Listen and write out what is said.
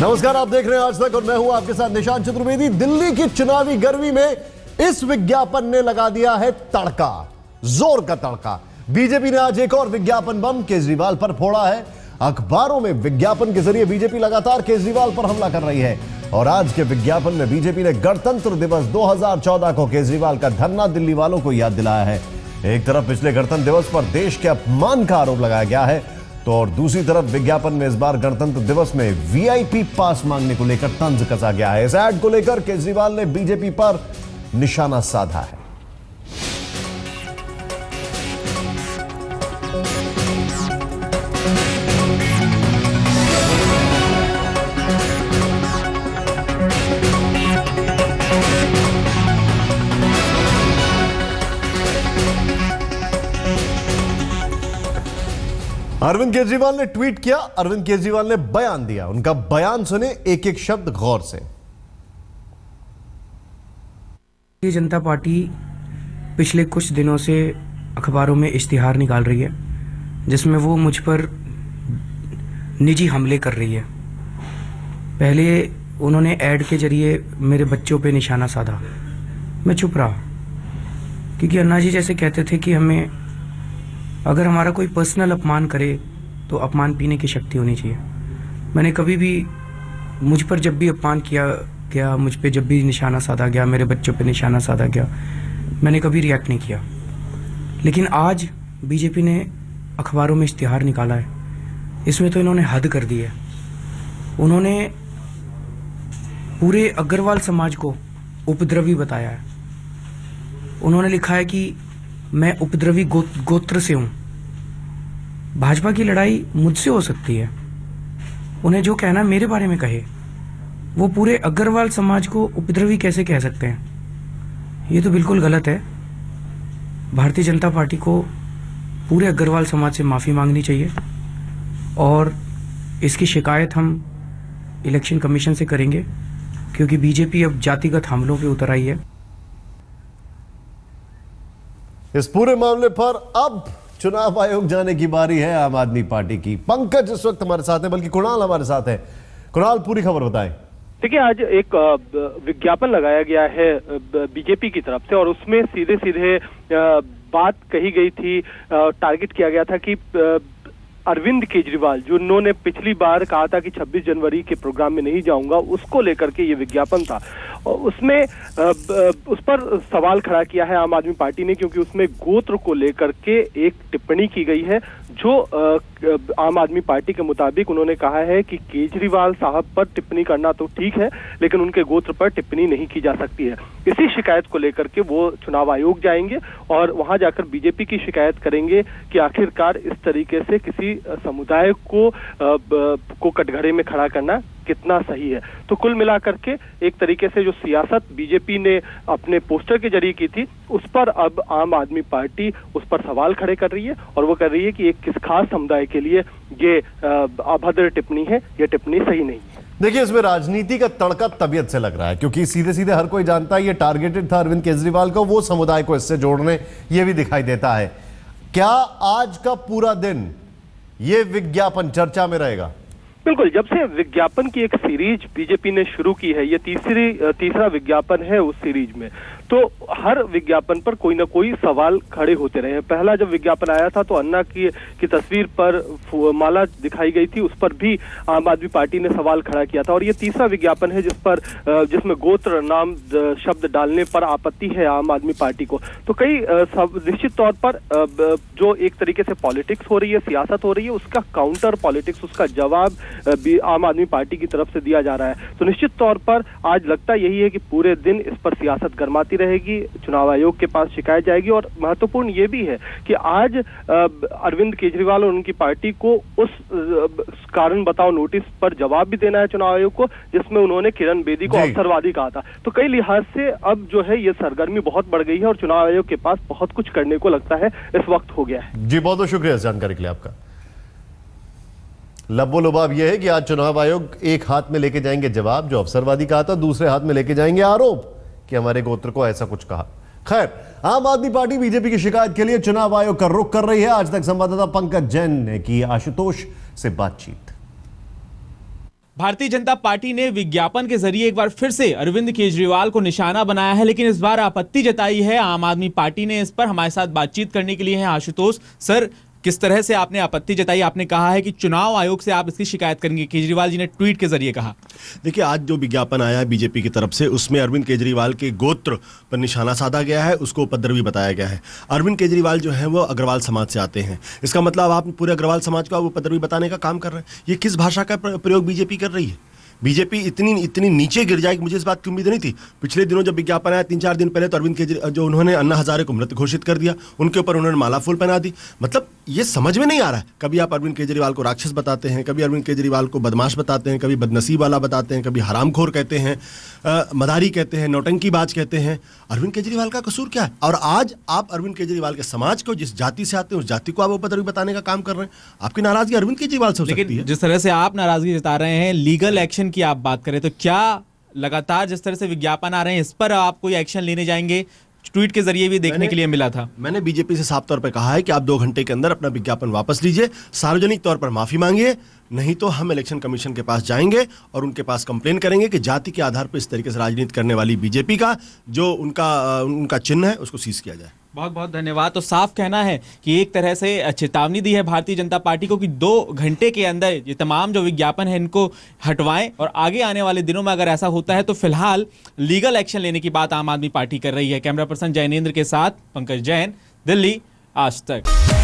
नमस्कार, आप देख रहे हैं आज तक और मैं हूं आपके साथ निशांत चतुर्वेदी। दिल्ली की चुनावी गर्मी में इस विज्ञापन ने लगा दिया है तड़का, जोर का तड़का। बीजेपी ने आज एक और विज्ञापन बम केजरीवाल पर फोड़ा है। अखबारों में विज्ञापन के जरिए बीजेपी लगातार केजरीवाल पर हमला कर रही है और आज के विज्ञापन में बीजेपी ने गणतंत्र दिवस 2014 को केजरीवाल का धरना दिल्ली वालों को याद दिलाया है। एक तरफ पिछले गणतंत्र दिवस पर देश के अपमान का आरोप लगाया गया है, तो और दूसरी तरफ विज्ञापन में इस बार गणतंत्र दिवस में वीआईपी पास मांगने को लेकर तंज कसा गया है। इस ऐड को लेकर केजरीवाल ने बीजेपी पर निशाना साधा है। अरविंद केजरीवाल ने ट्वीट किया, अरविंद केजरीवाल ने बयान दिया। उनका बयान सुने, एक एक शब्द गौर से। भारतीय जनता पार्टी पिछले कुछ दिनों से अखबारों में इश्तिहार निकाल रही है जिसमें वो मुझ पर निजी हमले कर रही है। पहले उन्होंने ऐड के जरिए मेरे बच्चों पे निशाना साधा। मैं चुप रहा क्योंकि अन्ना जी जैसे कहते थे कि हमें अगर हमारा कोई पर्सनल अपमान करे तो अपमान पीने की शक्ति होनी चाहिए। मैंने कभी भी, मुझ पर जब भी अपमान किया गया, मुझ पे जब भी निशाना साधा गया, मेरे बच्चों पे निशाना साधा गया, मैंने कभी रिएक्ट नहीं किया। लेकिन आज बीजेपी ने अखबारों में इश्तिहार निकाला है, इसमें तो इन्होंने हद कर दी है। उन्होंने पूरे अग्रवाल समाज को उपद्रवी बताया है। उन्होंने लिखा है कि मैं उपद्रवी गोत्र से हूं। भाजपा की लड़ाई मुझसे हो सकती है, उन्हें जो कहना मेरे बारे में कहे। वो पूरे अग्रवाल समाज को उपद्रवी कैसे कह सकते हैं? ये तो बिल्कुल गलत है। भारतीय जनता पार्टी को पूरे अग्रवाल समाज से माफी मांगनी चाहिए और इसकी शिकायत हम इलेक्शन कमीशन से करेंगे क्योंकि बीजेपी अब जातिगत हमलों पे उतर आई है। इस पूरे मामले पर अब चुनाव आयोग जाने की बारी है आम आदमी पार्टी की। पंकज इस वक्त हमारे साथ है, बल्कि कुणाल हमारे साथ है। कुणाल, पूरी खबर बताएं। देखिए, आज एक विज्ञापन लगाया गया है बीजेपी की तरफ से और उसमें सीधे सीधे बात कही गई थी, टारगेट किया गया था कि अरविंद केजरीवाल, जो उन्होंने पिछली बार कहा था कि 26 जनवरी के प्रोग्राम में नहीं जाऊंगा, उसको लेकर के ये विज्ञापन था। और उसमें उस पर सवाल खड़ा किया है आम आदमी पार्टी ने, क्योंकि उसमें गोत्र को लेकर के एक टिप्पणी की गई है जो आम आदमी पार्टी के मुताबिक उन्होंने कहा है कि केजरीवाल साहब पर टिप्पणी करना तो ठीक है लेकिन उनके गोत्र पर टिप्पणी नहीं की जा सकती है। इसी शिकायत को लेकर के वो चुनाव आयोग जाएंगे और वहां जाकर बीजेपी की शिकायत करेंगे कि आखिरकार इस तरीके से किसी समुदाय को कटघरे में खड़ा करना कितना सही है। तो कुल मिलाकर के एक तरीके से जो सियासत बीजेपी ने अपने पोस्टर के जरिए की थी, उस पर अब आम आदमी पार्टी उस पर सवाल खड़े कर रही है और वो कर रही है कि एक किस खास समुदाय के लिए ये अभद्र टिप्पणी है, ये टिप्पणी सही नहीं है। देखिए, इसमें राजनीति का तड़का तबीयत से लग रहा है क्योंकि सीधे सीधे हर कोई जानता है ये टारगेटेड था अरविंद केजरीवाल को, वो समुदाय को इससे जोड़ने, ये भी दिखाई देता है। क्या आज का पूरा दिन ये विज्ञापन चर्चा में रहेगा? बिल्कुल, जब से विज्ञापन की एक सीरीज बीजेपी ने शुरू की है, ये तीसरा विज्ञापन है उस सीरीज में, तो हर विज्ञापन पर कोई ना कोई सवाल खड़े होते रहे। पहला जब विज्ञापन आया था तो अन्ना की तस्वीर पर माला दिखाई गई थी, उस पर भी आम आदमी पार्टी ने सवाल खड़ा किया था। और ये तीसरा विज्ञापन है जिसमें गोत्र नाम शब्द डालने पर आपत्ति है आम आदमी पार्टी को। तो कई निश्चित तौर पर जो एक तरीके से पॉलिटिक्स हो रही है, सियासत हो रही है, उसका काउंटर पॉलिटिक्स, उसका जवाब भी आम आदमी पार्टी की तरफ से दिया जा रहा है। तो निश्चित तौर पर आज लगता यही है कि पूरे दिन इस पर सियासत गर्माती रहेगी, चुनाव आयोग के पास शिकायत जाएगी। और महत्वपूर्ण ये भी है कि आज अरविंद केजरीवाल और उनकी पार्टी को उस कारण बताओ नोटिस पर जवाब भी देना है चुनाव आयोग को, जिसमें उन्होंने किरण बेदी को अवसरवादी कहा था। तो कई लिहाज से अब जो है ये सरगर्मी बहुत बढ़ गई है और चुनाव आयोग के पास बहुत कुछ करने को लगता है इस वक्त हो गया है। जी, बहुत बहुत शुक्रिया इस जानकारी के लिए आपका। लब्बो लुबाब यह है कि आज चुनाव आयोग एक हाथ में लेके जाएंगे जवाब जो अवसरवादी कहा था, दूसरे हाथ में लेके जाएंगे आरोप कि हमारे गोत्र को ऐसा कुछ कहा। खैर, आम आदमी पार्टी बीजेपी की शिकायत के लिए चुनाव आयोग का रुख कर रही है। आज तक संवाददाता पंकज जैन ने की आशुतोष से बातचीत। भारतीय जनता पार्टी ने विज्ञापन के जरिए एक बार फिर से अरविंद केजरीवाल को निशाना बनाया है, लेकिन इस बार आपत्ति जताई है आम आदमी पार्टी ने इस पर। हमारे साथ बातचीत करने के लिए हैं आशुतोष सर। किस तरह से आपने आपत्ति जताई? आपने कहा है कि चुनाव आयोग से आप इसकी शिकायत करेंगे, केजरीवाल जी ने ट्वीट के जरिए कहा। देखिए, आज जो विज्ञापन आया है बीजेपी की तरफ से, उसमें अरविंद केजरीवाल के गोत्र पर निशाना साधा गया है, उसको उपद्रवी बताया गया है। अरविंद केजरीवाल जो है वो अग्रवाल समाज से आते हैं। इसका मतलब आप पूरे अग्रवाल समाज को आप उपद्रवी बताने का काम कर रहे हैं। ये किस भाषा का प्रयोग बीजेपी कर रही है? बीजेपी इतनी नीचे गिर जाएगी, मुझे इस बात की उम्मीद नहीं थी। पिछले दिनों जब विज्ञापन आया 3-4 दिन पहले, तो अरविंद केजरीवाल जो उन्होंने अन्ना हजारे को मृत घोषित कर दिया, उनके ऊपर उन्होंने माला फूल पहना दी। मतलब ये समझ में नहीं आ रहा है। कभी आप अरविंद केजरीवाल को राक्षस बताते हैं, कभी अरविंद केजरीवाल को बदमाश बताते हैं, कभी बदनसीब वाला बताते हैं, कभी हरामखोर कहते हैं, मदारी कहते हैं, नौटंकीबाज कहते हैं। अरविंद केजरीवाल का कसूर क्या है? और आज आप अरविंद केजरीवाल के समाज को, जिस जाति से आते हैं उस जाति को आप उपद्रवी बताने का काम कर रहे हैं। आपकी नाराजगी अरविंद केजरीवाल से हो सकती है। जिस तरह से आप नाराजगी जता रहे हैं, लीगल एक्शन की आप बात करें, तो क्या लगातार जिस तरह से विज्ञापन आ रहे हैं इस पर आप कोई एक्शन लेने जाएंगे? ट्वीट के जरिए भी देखने के लिए मिला था। मैंने बीजेपी से साफ तौर पर कहा है कि आप 2 घंटे के अंदर अपना विज्ञापन वापस लीजिए, सार्वजनिक तौर पर माफी मांगिए, नहीं तो हम इलेक्शन कमीशन के पास जाएंगे और उनके पास कंप्लेन करेंगे कि जाति के आधार पर इस तरीके से राजनीति करने वाली बीजेपी का जो उनका चिन्ह है उसको सीज किया जाए। बहुत बहुत धन्यवाद। तो साफ कहना है कि एक तरह से चेतावनी दी है भारतीय जनता पार्टी को कि 2 घंटे के अंदर ये तमाम जो विज्ञापन है इनको हटवाएं, और आगे आने वाले दिनों में अगर ऐसा होता है तो फिलहाल लीगल एक्शन लेने की बात आम आदमी पार्टी कर रही है। कैमरा पर्सन जैनेंद्र के साथ पंकज जैन, दिल्ली, आज तक।